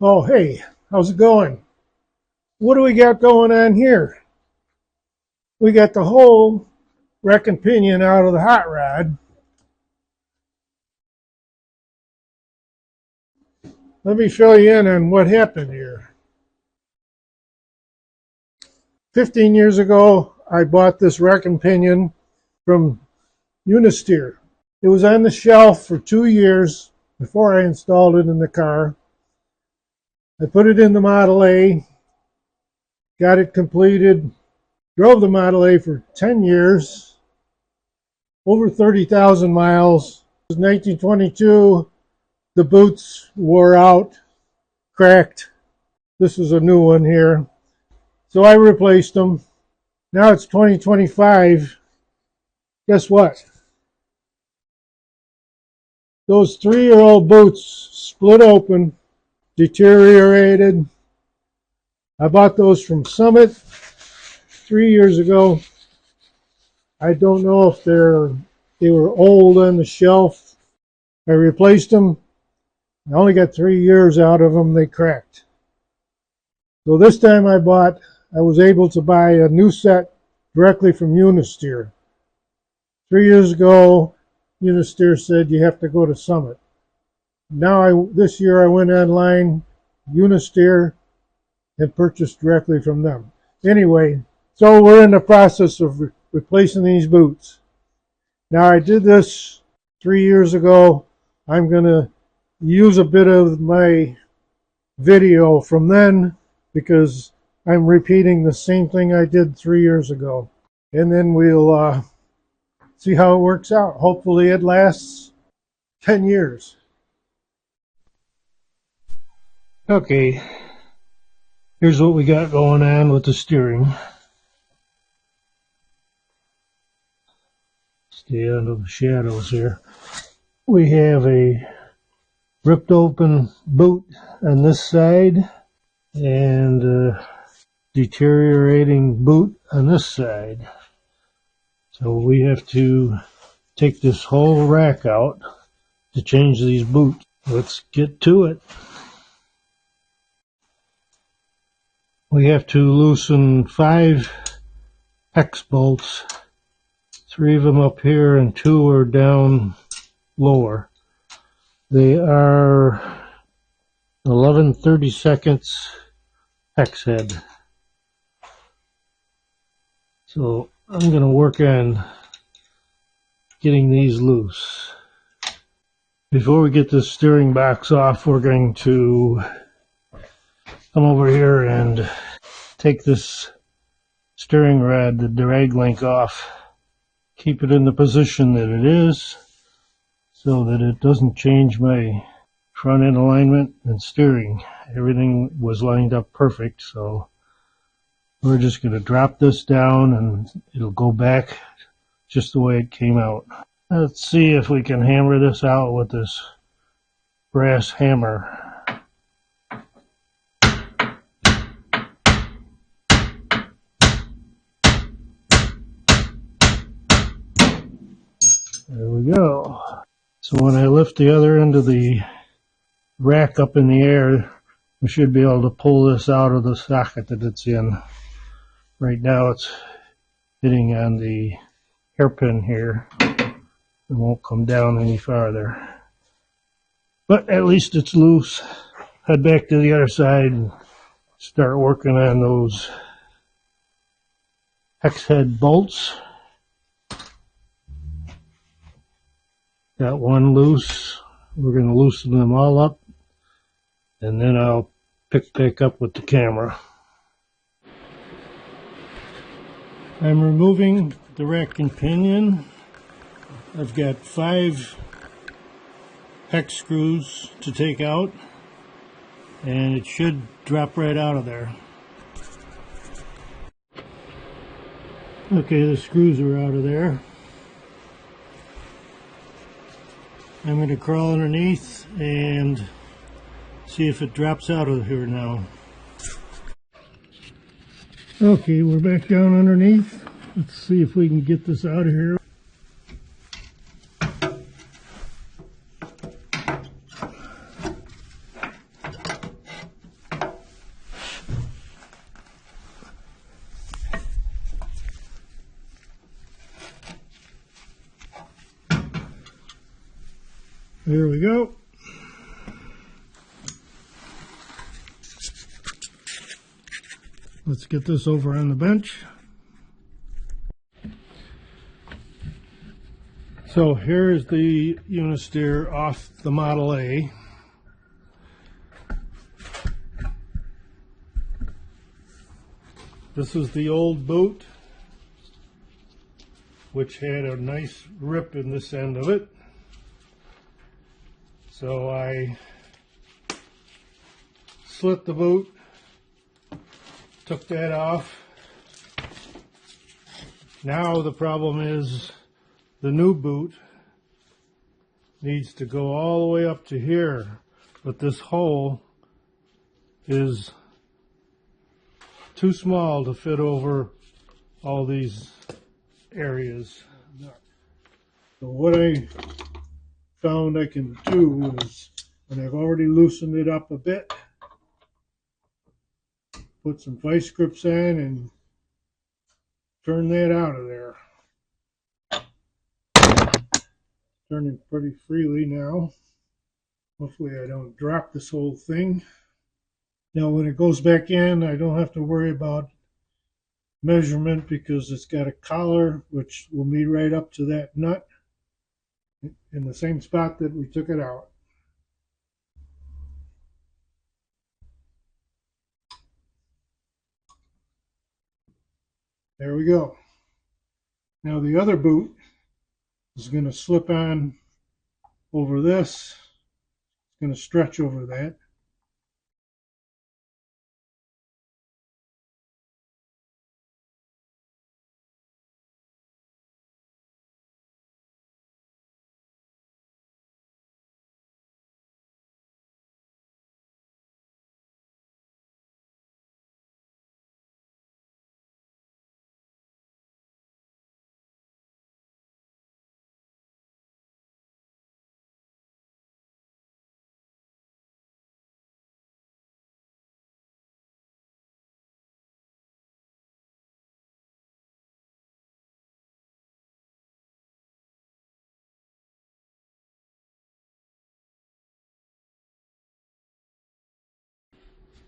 Oh, hey, how's it going? What do we got going on here? We got the whole wreck and pinion out of the hot rod. Let me fill you in on what happened here. 15 years ago, I bought this wreck and pinion from Unisteer. It was on the shelf for 2 years before I installed it in the car. I put it in the Model A, got it completed, drove the Model A for 10 years, over 30,000 miles. It was 1922. The boots wore out, cracked. This is a new one here. So I replaced them. Now it's 2025. Guess what? Those 3-year-old boots split open, deteriorated. I bought those from Summit 3 years ago. I don't know if they were old on the shelf. I replaced them. I only got 3 years out of them. They cracked. So this time I was able to buy a new set directly from Unisteer. 3 years ago, Unisteer said you have to go to Summit. This year I went online, Unisteer, and purchased directly from them. Anyway, so we're in the process of replacing these boots. Now I did this 3 years ago. I'm going to use a bit of my video from then because I'm repeating the same thing I did 3 years ago. And then we'll see how it works out. Hopefully it lasts 10 years. Okay, here's what we got going on with the steering. Stay out of the shadows here. We have a ripped open boot on this side and a deteriorating boot on this side. So we have to take this whole rack out to change these boots. Let's get to it. We have to loosen 5 hex bolts, 3 of them up here and 2 are down lower. They are 11/32 hex head. So I'm going to work on getting these loose. Before we get this steering box off, we're going to come over here and take this steering rod, the drag link off, keep it in the position that it is so that it doesn't change my front end alignment and steering. Everything was lined up perfect, so we're just going to drop this down and it'll go back just the way it came out. Let's see if we can hammer this out with this brass hammer. There we go. So when I lift the other end of the rack up in the air, we should be able to pull this out of the socket that it's in. Right now it's hitting on the hairpin here. It won't come down any farther. But at least it's loose. Head back to the other side and start working on those hex head bolts. Got one loose. We're going to loosen them all up and then I'll pick back up with the camera. I'm removing the rack and pinion. I've got 5 hex screws to take out and it should drop right out of there. Okay, the screws are out of there. I'm going to crawl underneath and see if it drops out of here now. Okay, we're back down underneath. Let's see if we can get this out of here. Here we go. Let's get this over on the bench. So here's the Unisteer off the Model A. This is the old boot, which had a nice rip in this end of it. So I slit the boot, took that off. Now the problem is the new boot needs to go all the way up to here, but this hole is too small to fit over all these areas. So what I found I can do is, when I've already loosened it up a bit, put some vice grips in and turn that out of there. Turning pretty freely now. Hopefully I don't drop this whole thing. Now when it goes back in, I don't have to worry about measurement because it's got a collar which will meet right up to that nut in the same spot that we took it out. There we go. Now the other boot is going to slip on over this. It's going to stretch over that.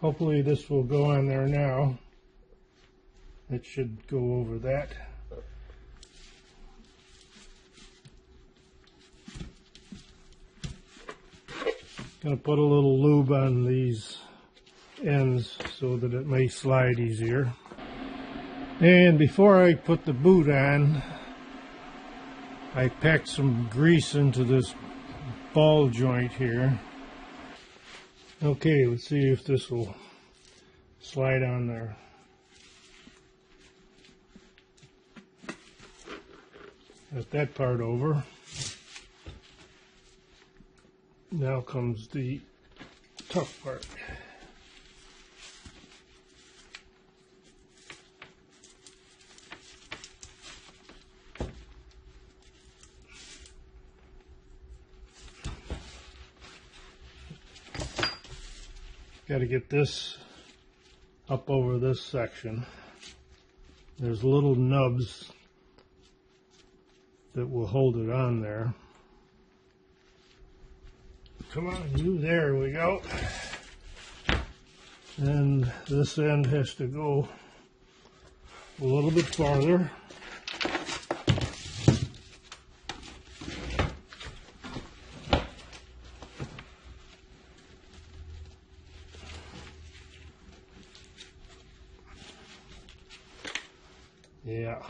Hopefully this will go on there now. It should go over that. Gonna put a little lube on these ends so that it may slide easier. And before I put the boot on, I packed some grease into this ball joint here. Okay, let's see if this will slide on there. Got that part over. Now comes the tough part. Got to get this up over this section. There's little nubs that will hold it on there. Come on, you, there we go. And this end has to go a little bit farther. Yeah.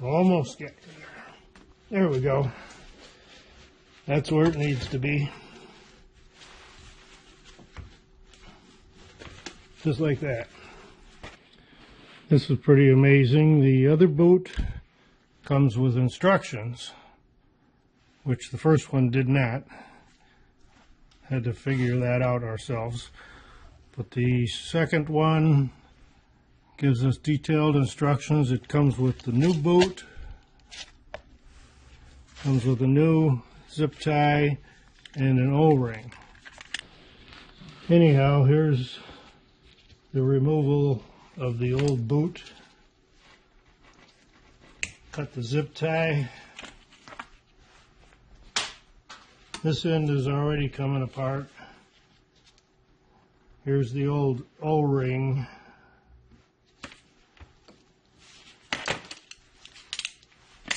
Almost get there. There we go. That's where it needs to be. Just like that. This is pretty amazing. The other boot comes with instructions, which the first one did not. Had to figure that out ourselves. But the second one gives us detailed instructions. It comes with the new boot, comes with a new zip tie and an O-ring. Anyhow, here's the removal of the old boot. cut the zip tie. This end is already coming apart. Here's the old O-ring.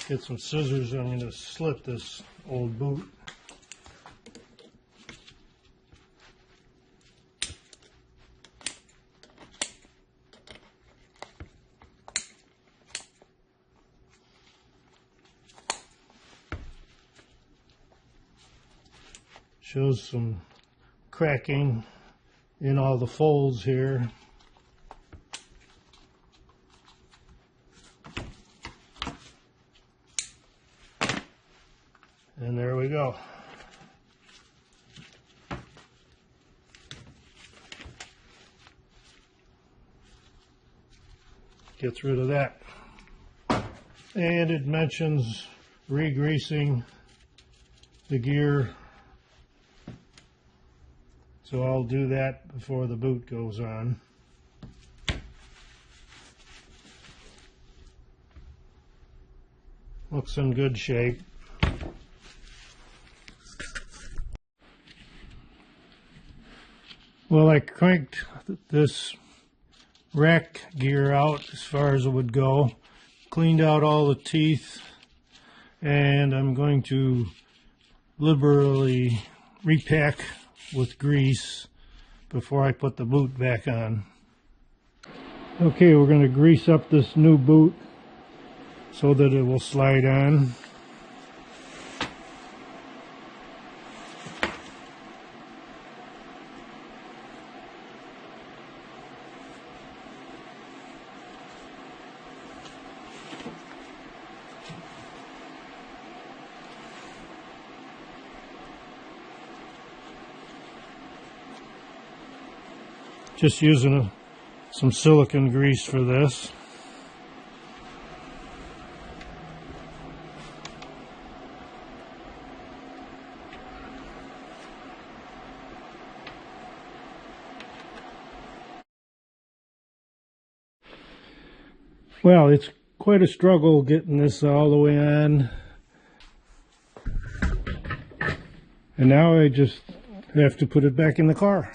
Get some scissors. I'm going to slit this old boot. Shows some cracking in all the folds here. And there we go. Gets rid of that. And it mentions re-greasing the gear. So I'll do that before the boot goes on. Looks in good shape. Well, I cranked this rack gear out as far as it would go, cleaned out all the teeth, and I'm going to liberally repack with grease before I put the boot back on. Okay, we're going to grease up this new boot so that it will slide on. Just using some silicone grease for this. Well, it's quite a struggle getting this all the way on. And now I just have to put it back in the car.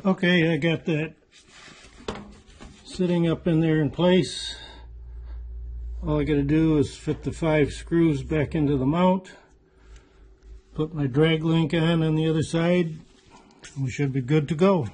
Okay, I got that sitting up in there in place. All I got to do is fit the 5 screws back into the mount, put my drag link on the other side, we should be good to go.